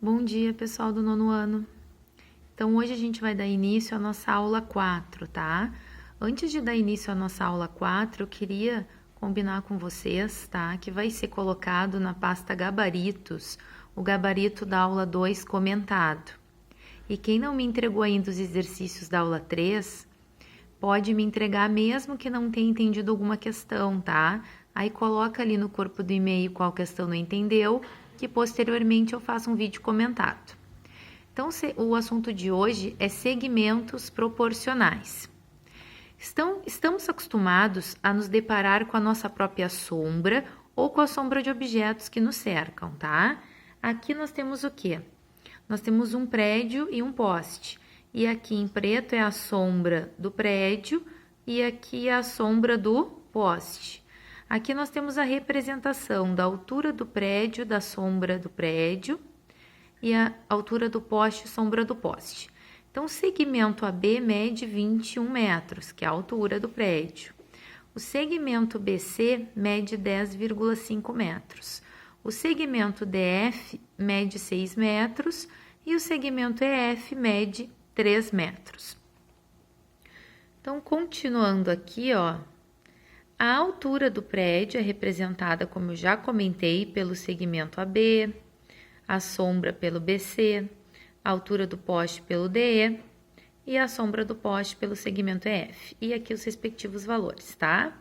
Bom dia, pessoal do nono ano. Então, hoje a gente vai dar início à nossa aula 4, tá? Antes de dar início à nossa aula 4, eu queria combinar com vocês, tá? Que vai ser colocado na pasta Gabaritos, o gabarito da aula 2 comentado. E quem não me entregou ainda os exercícios da aula 3, pode me entregar mesmo que não tenha entendido alguma questão, tá? Aí coloca ali no corpo do e-mail qual questão não entendeu, que posteriormente eu faço um vídeo comentado. Então, o assunto de hoje é segmentos proporcionais. Estamos acostumados a nos deparar com a nossa própria sombra ou com a sombra de objetos que nos cercam, tá? Aqui nós temos o quê? Nós temos um prédio e um poste. E aqui em preto é a sombra do prédio e aqui é a sombra do poste. Aqui nós temos a representação da altura do prédio, da sombra do prédio e a altura do poste, sombra do poste. Então, o segmento AB mede 21 metros, que é a altura do prédio. O segmento BC mede 10,5 metros. O segmento DF mede 6 metros e o segmento EF mede 3 metros. Então, continuando aqui, ó, a altura do prédio é representada, como eu já comentei, pelo segmento AB, a sombra pelo BC, a altura do poste pelo DE e a sombra do poste pelo segmento EF. E aqui os respectivos valores, tá?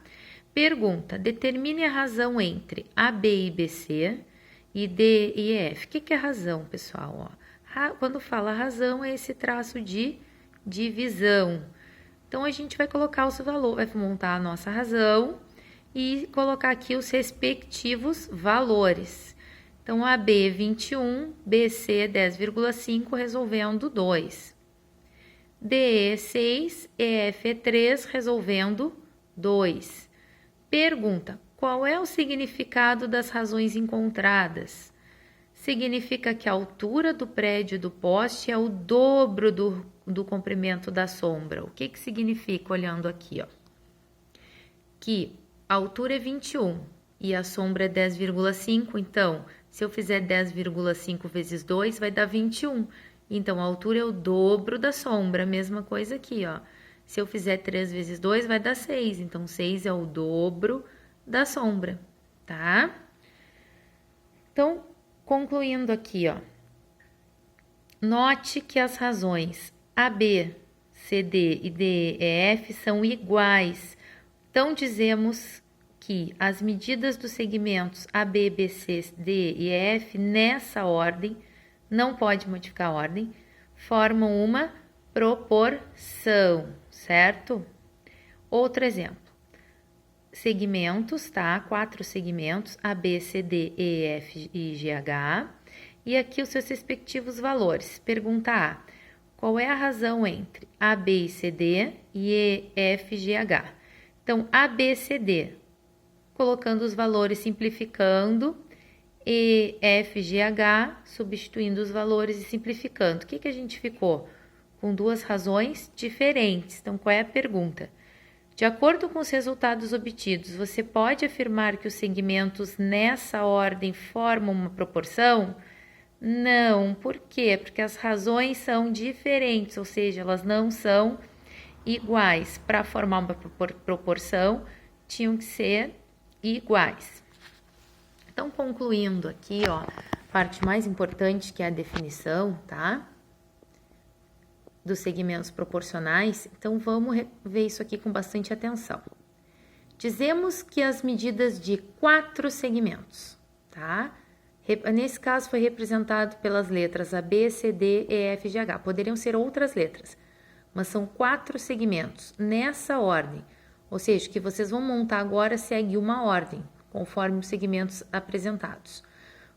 Pergunta: determine a razão entre AB e BC e D e EF. O que é razão, pessoal? Quando fala razão, é esse traço de divisão. Então, a gente vai colocar os valores, vai montar a nossa razão e colocar aqui os respectivos valores. Então, AB 21, BC 10,5, resolvendo 2. DE 6, EF 3, resolvendo 2. Pergunta: qual é o significado das razões encontradas? Significa que a altura do prédio do poste é o dobro do comprimento da sombra. O que significa olhando aqui, ó? Que a altura é 21 e a sombra é 10,5, então, se eu fizer 10,5 vezes 2, vai dar 21. Então, a altura é o dobro da sombra, mesma coisa aqui, ó. Se eu fizer 3 vezes 2, vai dar 6, então 6 é o dobro da sombra, tá? Então, concluindo aqui, ó, note que as razões AB, CD e DEF são iguais. Então, dizemos que as medidas dos segmentos AB, BC, D e EF, nessa ordem, não pode modificar a ordem, formam uma proporção, certo? Outro exemplo. Segmentos, tá? 4 segmentos, A, B, C, D, E, F e GH. E aqui os seus respectivos valores. Pergunta A: qual é a razão entre A, B e C, D e E, F, GH? Então, A, B, C, D, colocando os valores, simplificando, E, F, GH, substituindo os valores e simplificando. O que a gente ficou? Com duas razões diferentes. Então, qual é a pergunta? De acordo com os resultados obtidos, você pode afirmar que os segmentos nessa ordem formam uma proporção? Não. Por quê? Porque as razões são diferentes, ou seja, elas não são iguais. Para formar uma proporção, tinham que ser iguais. Então, concluindo aqui, ó, a parte mais importante, que é a definição, tá? Dos segmentos proporcionais, então vamos ver isso aqui com bastante atenção. Dizemos que as medidas de 4 segmentos, tá? Nesse caso foi representado pelas letras A, B, C, D, E, F, G, H. Poderiam ser outras letras, mas são 4 segmentos nessa ordem. Ou seja, que vocês vão montar agora segue uma ordem, conforme os segmentos apresentados.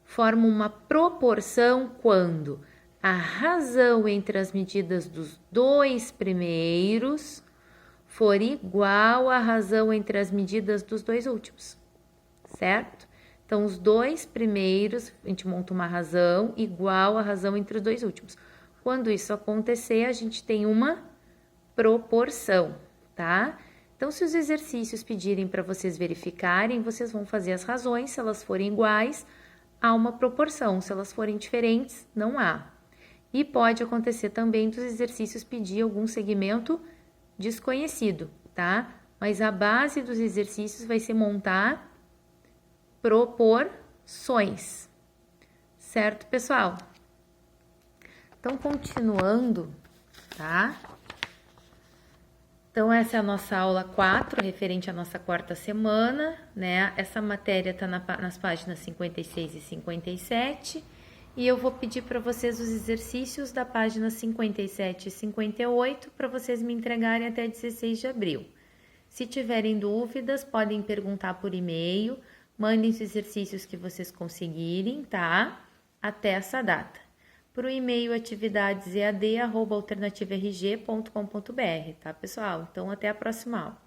Formam uma proporção quando a razão entre as medidas dos 2 primeiros for igual à razão entre as medidas dos 2 últimos, certo? Então, os 2 primeiros, a gente monta uma razão igual à razão entre os 2 últimos. Quando isso acontecer, a gente tem uma proporção, tá? Então, se os exercícios pedirem para vocês verificarem, vocês vão fazer as razões, se elas forem iguais, há uma proporção. Se elas forem diferentes, não há. E pode acontecer também dos exercícios pedir algum segmento desconhecido, tá? Mas a base dos exercícios vai ser montar proporções. Certo, pessoal? Então, continuando, tá? Então, essa é a nossa aula 4, referente à nossa quarta semana, né? Essa matéria tá nas páginas 56 e 57. E eu vou pedir para vocês os exercícios da página 57 e 58 para vocês me entregarem até 16 de abril. Se tiverem dúvidas, podem perguntar por e-mail, mandem os exercícios que vocês conseguirem, tá? Até essa data. Para o e-mail atividadesead@alternativarg.com.br, tá, pessoal? Então, até a próxima aula.